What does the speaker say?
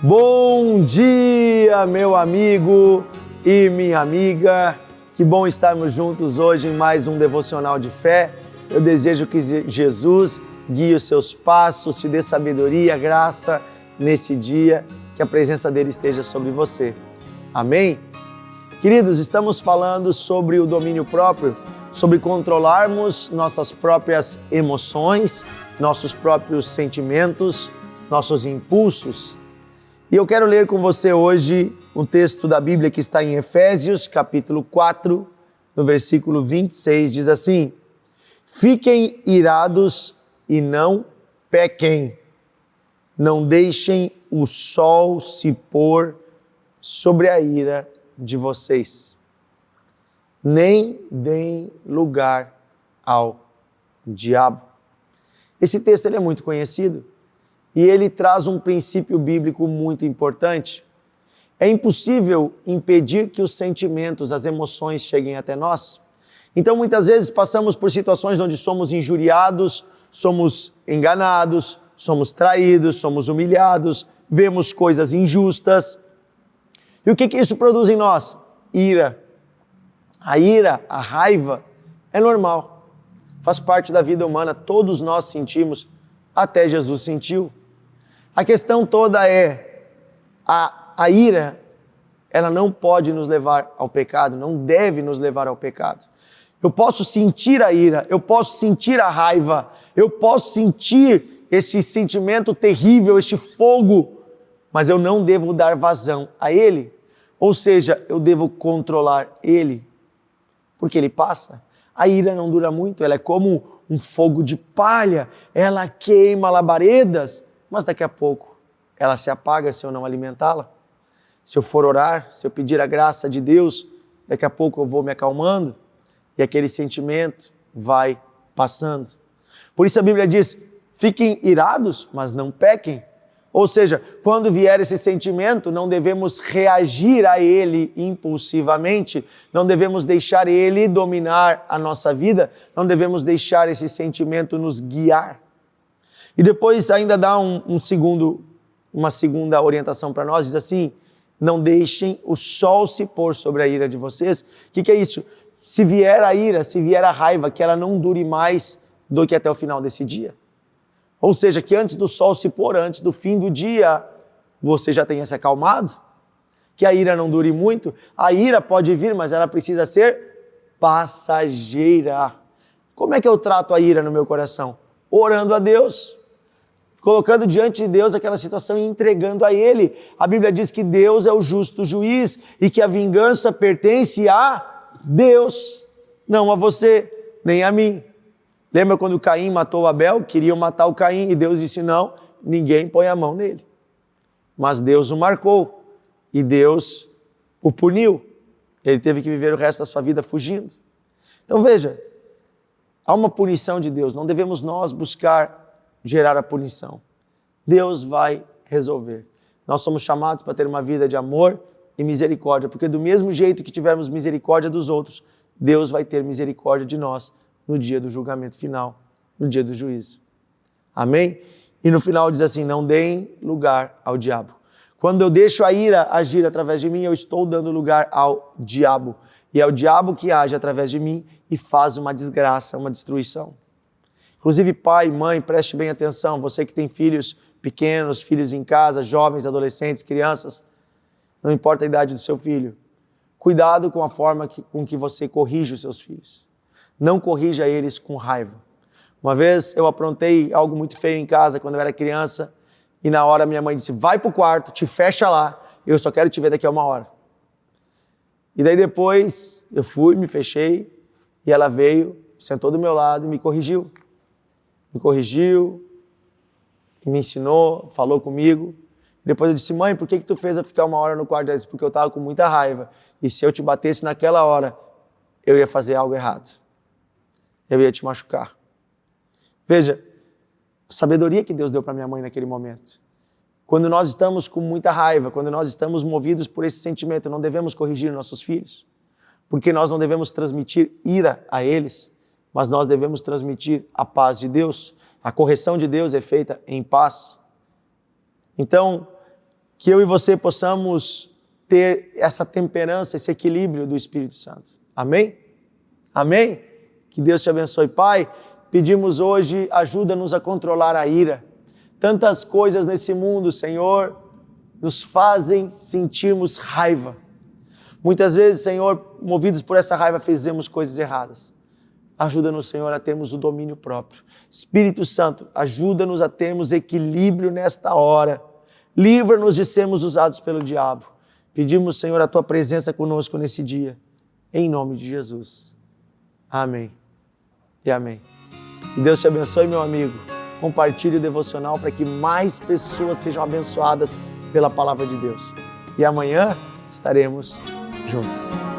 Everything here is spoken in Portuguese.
Bom dia, meu amigo e minha amiga. Que bom estarmos juntos hoje em mais um devocional de fé. Eu desejo que Jesus guie os seus passos, te dê sabedoria, graça nesse dia, que a presença dele esteja sobre você. Amém? Queridos, estamos falando sobre o domínio próprio, sobre controlarmos nossas próprias emoções, nossos próprios sentimentos, nossos impulsos. E eu quero ler com você hoje um texto da Bíblia que está em Efésios, capítulo 4, no versículo 26, diz assim: Fiquem irados e não pequem, não deixem o sol se pôr sobre a ira de vocês, nem deem lugar ao diabo. Esse texto ele é muito conhecido. E ele traz um princípio bíblico muito importante. É impossível impedir que os sentimentos, as emoções cheguem até nós. Então, muitas vezes passamos por situações onde somos injuriados, somos enganados, somos traídos, somos humilhados, vemos coisas injustas. E o que isso produz em nós? Ira. A ira, a raiva, é normal. Faz parte da vida humana, todos nós sentimos, até Jesus sentiu. A questão toda é, a ira, ela não pode nos levar ao pecado, não deve nos levar ao pecado. Eu posso sentir a ira, eu posso sentir a raiva, eu posso sentir esse sentimento terrível, este fogo, mas eu não devo dar vazão a ele. Ou seja, eu devo controlar ele, porque ele passa. A ira não dura muito, ela é como um fogo de palha, ela queima labaredas, mas daqui a pouco ela se apaga se eu não alimentá-la. Se eu for orar, se eu pedir a graça de Deus, daqui a pouco eu vou me acalmando e aquele sentimento vai passando. Por isso a Bíblia diz, fiquem irados, mas não pequem. Ou seja, quando vier esse sentimento, não devemos reagir a ele impulsivamente, não devemos deixar ele dominar a nossa vida, não devemos deixar esse sentimento nos guiar. E depois ainda dá uma segunda orientação para nós, diz assim, não deixem o sol se pôr sobre a ira de vocês. O que é isso? Se vier a ira, se vier a raiva, que ela não dure mais do que até o final desse dia. Ou seja, que antes do sol se pôr, antes do fim do dia, você já tenha se acalmado, que a ira não dure muito. A ira pode vir, mas ela precisa ser passageira. Como é que eu trato a ira no meu coração? Orando a Deus, colocando diante de Deus aquela situação e entregando a Ele. A Bíblia diz que Deus é o justo juiz e que a vingança pertence a Deus, não a você, nem a mim. Lembra quando Caim matou Abel? Queriam matar o Caim e Deus disse não, ninguém põe a mão nele. Mas Deus o marcou e Deus o puniu. Ele teve que viver o resto da sua vida fugindo. Então veja, há uma punição de Deus, não devemos nós buscar gerar a punição. Deus vai resolver. Nós somos chamados para ter uma vida de amor e misericórdia, porque do mesmo jeito que tivermos misericórdia dos outros, Deus vai ter misericórdia de nós no dia do julgamento final, no dia do juízo. Amém? E no final diz assim, não deem lugar ao diabo. Quando eu deixo a ira agir através de mim, eu estou dando lugar ao diabo. E é o diabo que age através de mim e faz uma desgraça, uma destruição. Inclusive, pai, mãe, preste bem atenção, você que tem filhos pequenos, filhos em casa, jovens, adolescentes, crianças, não importa a idade do seu filho, cuidado com a forma com que você corrige os seus filhos. Não corrija eles com raiva. Uma vez eu aprontei algo muito feio em casa quando eu era criança e na hora minha mãe disse, vai pro quarto, te fecha lá, eu só quero te ver daqui a 1 hora. E daí depois eu fui, me fechei e ela veio, sentou do meu lado e me corrigiu. E me ensinou, falou comigo. Depois eu disse, mãe, por que tu fez eu ficar 1 hora no quarto? Ela disse, porque eu estava com muita raiva. E se eu te batesse naquela hora, eu ia fazer algo errado. Eu ia te machucar. Veja, a sabedoria que Deus deu para minha mãe naquele momento. Quando nós estamos com muita raiva, quando nós estamos movidos por esse sentimento, não devemos corrigir nossos filhos. Porque nós não devemos transmitir ira a eles, mas nós devemos transmitir a paz de Deus. A correção de Deus é feita em paz. Então, que eu e você possamos ter essa temperança, esse equilíbrio do Espírito Santo. Amém? Amém? Que Deus te abençoe. Pai, pedimos hoje, ajuda-nos a controlar a ira. Tantas coisas nesse mundo, Senhor, nos fazem sentirmos raiva. Muitas vezes, Senhor, movidos por essa raiva, fizemos coisas erradas. Ajuda-nos, Senhor, a termos o domínio próprio. Espírito Santo, ajuda-nos a termos equilíbrio nesta hora. Livra-nos de sermos usados pelo diabo. Pedimos, Senhor, a Tua presença conosco nesse dia. Em nome de Jesus. Amém e amém. Que Deus te abençoe, meu amigo. Compartilhe o devocional para que mais pessoas sejam abençoadas pela palavra de Deus. E amanhã estaremos juntos.